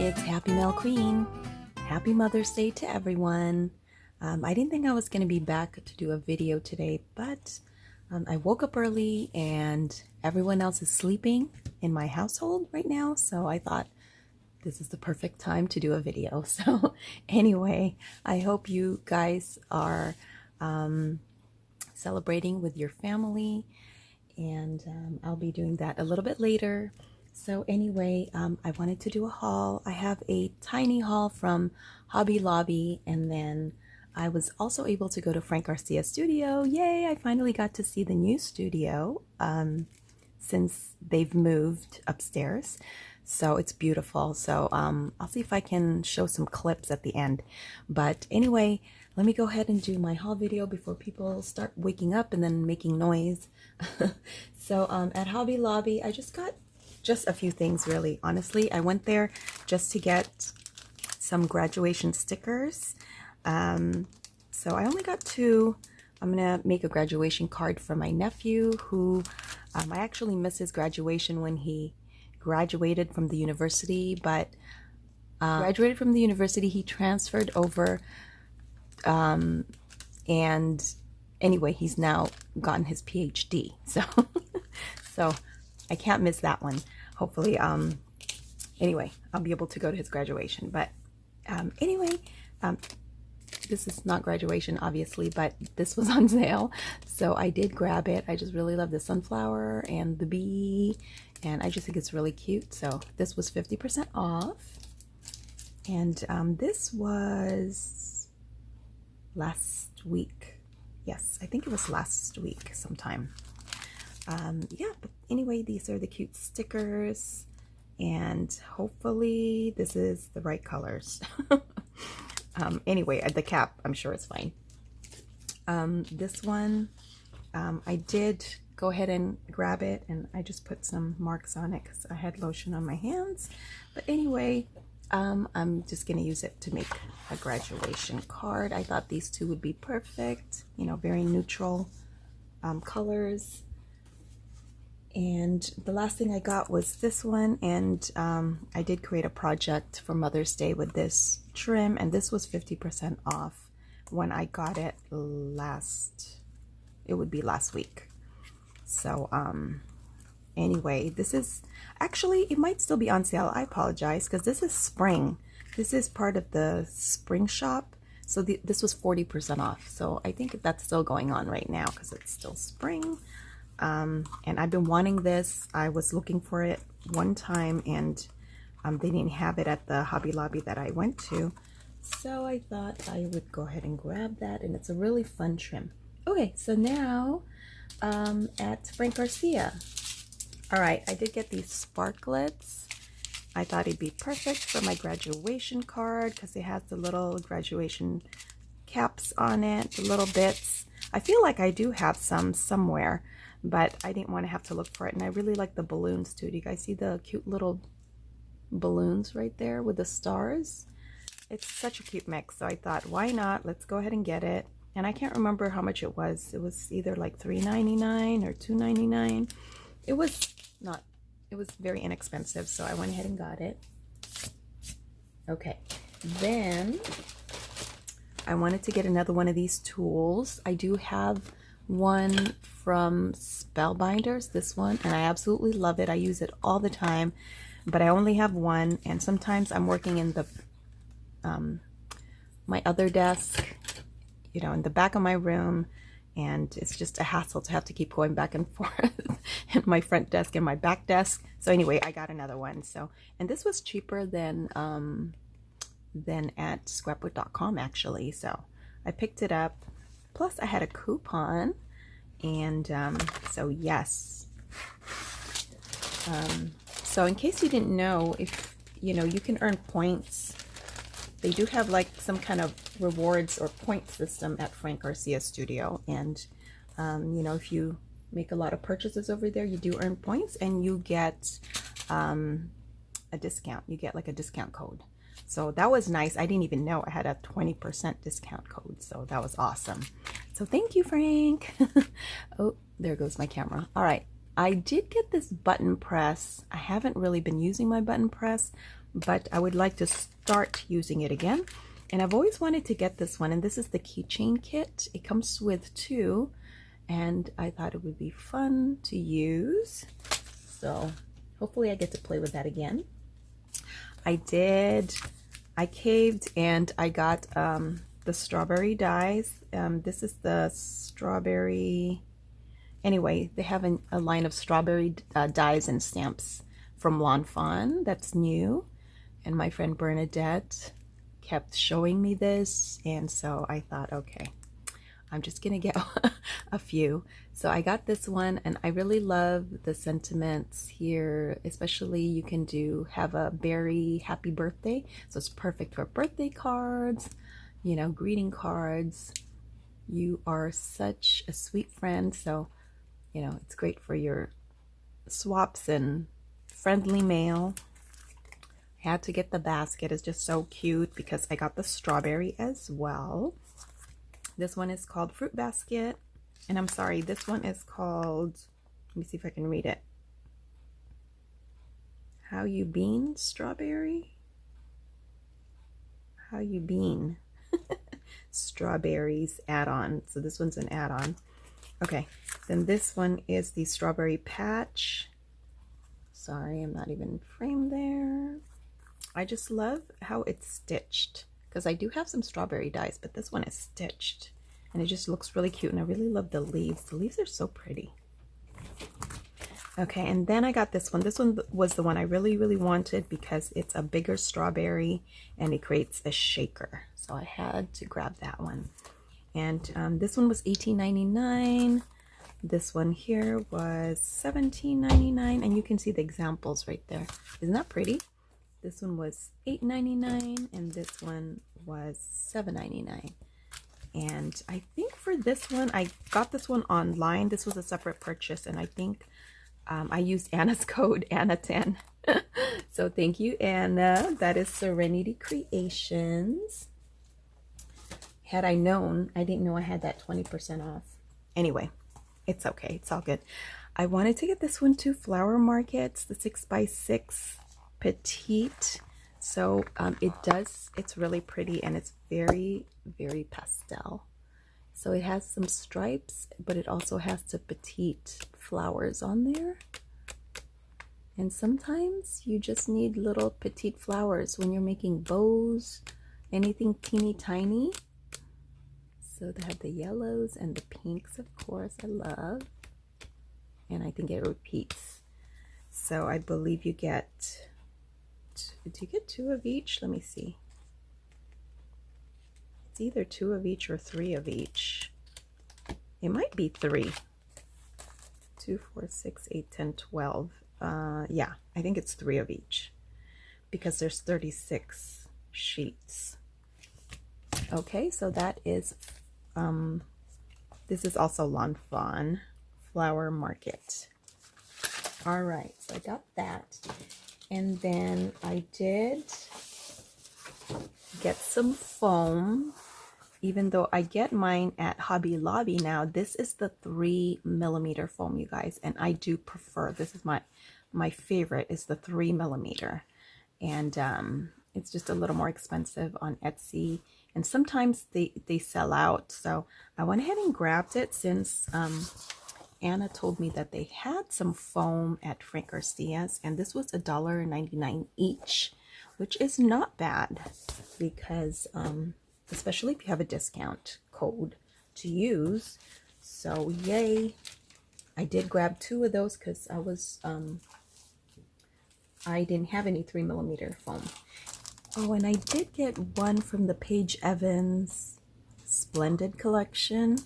It's Happy Mel Queen. Happy Mother's Day to everyone. I didn't think I was going to be back to do a video today, but I woke up early and everyone else is sleeping in my household right now, so I thought this is the perfect time to do a video. So anyway, I hope you guys are celebrating with your family, and I'll be doing that a little bit later. So anyway, I wanted to do a haul. I have a tiny haul from Hobby Lobby, and then I was also able to go to Frank Garcia's studio. Yay, I finally got to see the new studio since they've moved upstairs. So it's beautiful. So I'll see if I can show some clips at the end. But anyway, let me go ahead and do my haul video before people start waking up and then making noise. So at Hobby Lobby, I just got a few things, really. Honestly, I went there just to get some graduation stickers. So I only got two. I'm gonna make a graduation card for my nephew, who I actually missed his graduation when he graduated from the university, but he transferred over, and anyway, he's now gotten his PhD. So I can't miss that one. Hopefully, anyway, I'll be able to go to his graduation. But anyway, this is not graduation, obviously, but this was on sale, so I did grab it. I just really love the sunflower and the bee, and I just think it's really cute. So this was 50% off, and this was last week. Yes, I think it was last week sometime. Yeah, but anyway, these are the cute stickers, and hopefully this is the right colors. Anyway, the cap, I'm sure it's fine. This one, I did go ahead and grab it, and I just put some marks on it because I had lotion on my hands. But anyway, I'm just gonna use it to make a graduation card. I thought these two would be perfect, you know, very neutral colors. And the last thing I got was this one, and I did create a project for Mother's Day with this trim, and this was 50% off when I got it it would be last week. So anyway, this is actually, it might still be on sale. I apologize, because this is spring. This is part of the spring shop, so this was 40% off. So I think that's still going on right now because it's still spring. And I've been wanting this. I was looking for it one time, and they didn't have it at the Hobby Lobby that I went to, so I thought I would go ahead and grab that, and it's a really fun trim. Okay, so now at Frank Garcia. All right, I did get these Sparklettes. I thought it'd be perfect for my graduation card because it has the little graduation caps on it, the little bits. I feel like I do have some somewhere, but I didn't want to have to look for it. And I really like the balloons too. Do you guys see the cute little balloons right there with the stars? It's such a cute mix, so I thought, why not? Let's go ahead and get it. And I can't remember how much it was. It was either like $3.99 or $2.99. It was very inexpensive, so I went ahead and got it. Okay, then I wanted to get another one of these tools. I do have one from Spellbinders, this one, and I absolutely love it. I use it all the time, but I only have one, and sometimes I'm working in the my other desk, you know, in the back of my room, and it's just a hassle to have to keep going back and forth in my front desk and my back desk. So anyway, I got another one. So, and this was cheaper than at scrapbook.com actually, so I picked it up. Plus I had a coupon, and so yes. So in case you didn't know, if you know, you can earn points. They do have like some kind of rewards or point system at Frank Garcia Studio, and you know, if you make a lot of purchases over there, you do earn points, and you get a discount. You get like a discount code. So that was nice. I didn't even know I had a 20% discount code, so that was awesome. So thank you, Frank. Oh, there goes my camera. All right, I did get this button press. I haven't really been using my button press, but I would like to start using it again. And I've always wanted to get this one, and this is the keychain kit. It comes with 2, and I thought it would be fun to use. So hopefully I get to play with that again. I caved and I got the strawberry dies. This is the strawberry. Anyway, they have a line of strawberry dies and stamps from Fawn that's new. And my friend Bernadette kept showing me this. And so I thought, okay, I'm just going to get a few. So I got this one, and I really love the sentiments here. Especially you can have a berry happy birthday. So it's perfect for birthday cards, you know, greeting cards. You are such a sweet friend. So, you know, it's great for your swaps and friendly mail. I had to get the basket. It's just so cute because I got the strawberry as well. This one is called Fruit Basket. And I'm sorry, this one is called, let me see if I can read it. How You Bean Strawberry? How You Bean. Strawberries add-on. So this one's an add-on. Okay, then this one is the Strawberry Patch. Sorry, I'm not even framed there. I just love how it's stitched, because I do have some strawberry dies, but this one is stitched and it just looks really cute. And I really love the leaves. The leaves are so pretty. Okay, and then I got this one. This one was the one I really wanted because it's a bigger strawberry and it creates a shaker. So I had to grab that one. And this one was $18.99. This one here was $17.99, and you can see the examples right there. Isn't that pretty? This one was $8.99, and this one was $7.99. And I think for this one, I got this one online. This was a separate purchase, and I think I used Anna's code, Anna10. So thank you, Anna. That is Serenity Creations. Had I known, I didn't know I had that 20% off. Anyway, it's okay. It's all good. I wanted to get this one too, Flower Markets, the 6x6 petite. So it's really pretty, and it's very pastel. So it has some stripes, but it also has the petite flowers on there. And sometimes you just need little petite flowers when you're making bows, anything teeny tiny. So they have the yellows and the pinks, of course, I love. And I think it repeats. So I believe you get, do you get 2 of each? Let me see. It's either 2 of each or 3 of each. It might be 3. 2, 4, 6, 8, 10, 12. Yeah, I think it's 3 of each because there's 36 sheets. Okay, so that is, this is also Fawn Flower Market. All right, so I got that. And then I did get some foam, even though I get mine at Hobby Lobby now. This is the 3mm foam, you guys, and I do prefer, this is my favorite, is the 3mm. And it's just a little more expensive on Etsy, and sometimes they sell out. So I went ahead and grabbed it since Anna told me that they had some foam at Frank Garcia's, and this was $1.99 each, which is not bad because especially if you have a discount code to use. So yay. I did grab 2 of those because I didn't have any 3mm foam. Oh, and I did get one from the Paige Evans Splendid collection,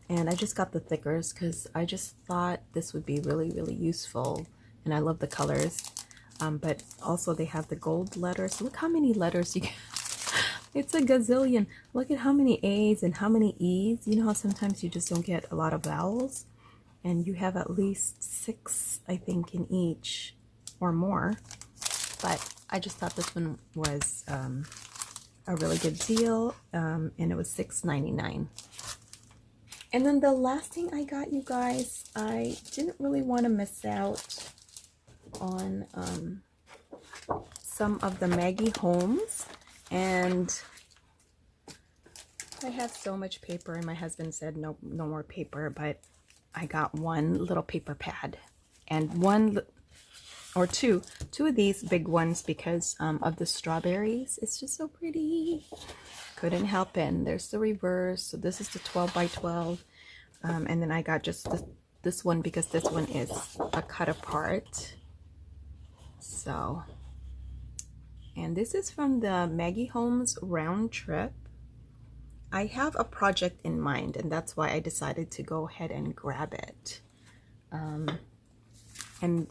and I just got the thickers because I just thought this would be really useful, and I love the colors. But also they have the gold letters. Look how many letters you get. It's a gazillion. Look at how many A's and how many E's. You know how sometimes you just don't get a lot of vowels, and you have at least 6, I think, in each or more. But I just thought this one was a really good deal, and it was $6.99. And then the last thing I got, you guys, I didn't really want to miss out on some of the Maggie Holmes, and I have so much paper, and my husband said no more paper, but I got one little paper pad and one or two of these big ones because of the strawberries. It's just so pretty. Couldn't help it. And there's the reverse. So this is the 12 by 12. And then I got just this one because this one is a cut apart. So, and this is from the Maggie Holmes round trip. I have a project in mind, and that's why I decided to go ahead and grab it. And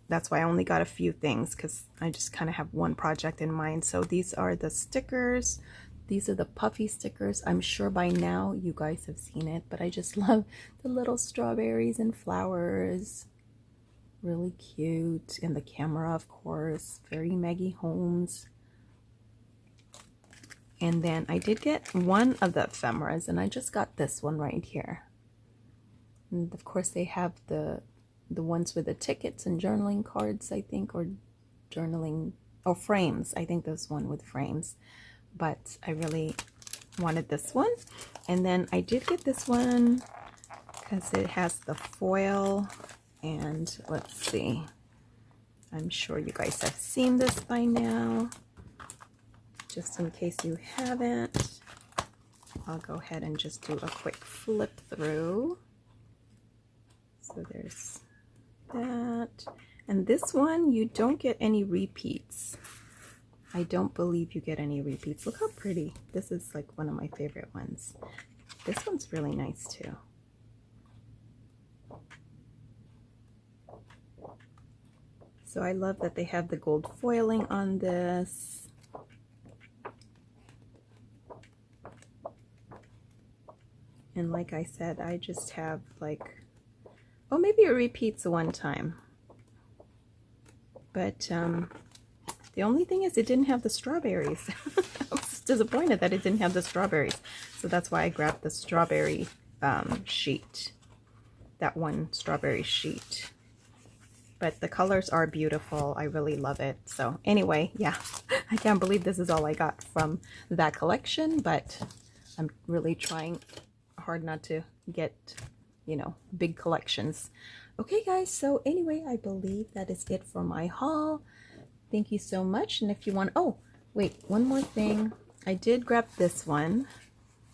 that's why I only got a few things, because I just kind of have one project in mind. So these are the stickers. These are the puffy stickers. I'm sure by now you guys have seen it, but I just love the little strawberries and flowers. Really cute. And the camera, of course, very Maggie Holmes. And then I did get one of the ephemeras, and I just got this one right here. And of course they have the ones with the tickets and journaling cards, I think, or journaling, or frames. I think there's one with frames, but I really wanted this one. And then I did get this one because it has the foil, and let's see, I'm sure you guys have seen this by now. Just in case you haven't, I'll go ahead and just do a quick flip through. So there's that. And this one, you don't get any repeats. I don't believe you get any repeats. Look how pretty. This is like one of my favorite ones. This one's really nice too. So I love that they have the gold foiling on this. And like I said, I just have like, oh, maybe it repeats one time. But the only thing is it didn't have the strawberries. I was disappointed that it didn't have the strawberries. So that's why I grabbed the strawberry sheet. That one strawberry sheet. But the colors are beautiful. I really love it. So anyway, yeah, I can't believe this is all I got from that collection. But I'm really trying hard not to get, you know, big collections. Okay guys, so anyway, I believe that is it for my haul. Thank you so much. And if you want, oh wait, one more thing, I did grab this one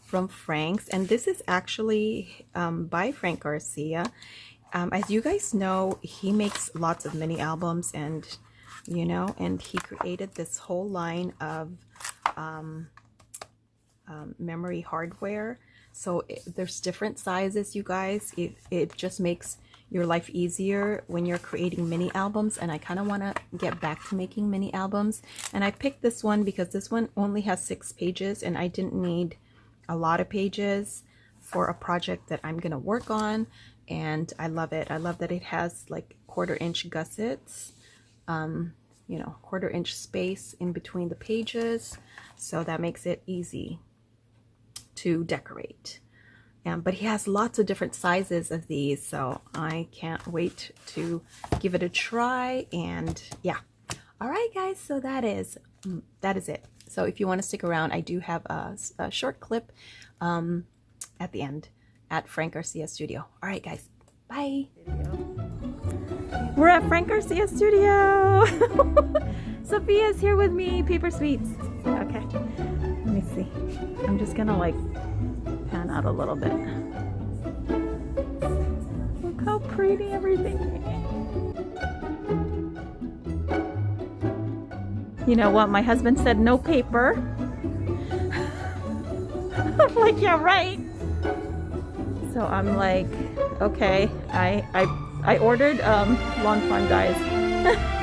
from Frank's, and this is actually by Frank Garcia. As you guys know, he makes lots of mini albums, and you know, and he created this whole line of memory hardware. So there's different sizes, you guys. It just makes your life easier when you're creating mini albums, and I kind of want to get back to making mini albums. And I picked this one because this one only has 6 pages, and I didn't need a lot of pages for a project that I'm going to work on. And I love it. I love that it has like 1/4 inch gussets, you know, 1/4 inch space in between the pages. So that makes it easy to decorate. But he has lots of different sizes of these, so I can't wait to give it a try. And yeah, all right guys, so that is it. So if you want to stick around, I do have a short clip at the end at Frank Garcia Studio. All right guys, bye. We're at Frank Garcia Studio. Sophia's here with me. Paper Sweets. Okay, let me see. I'm just gonna like pan out a little bit. Look how pretty everything is. You know what? My husband said no paper. I'm like, yeah, right. So I'm like, okay. I ordered Lawn Fawn dyes.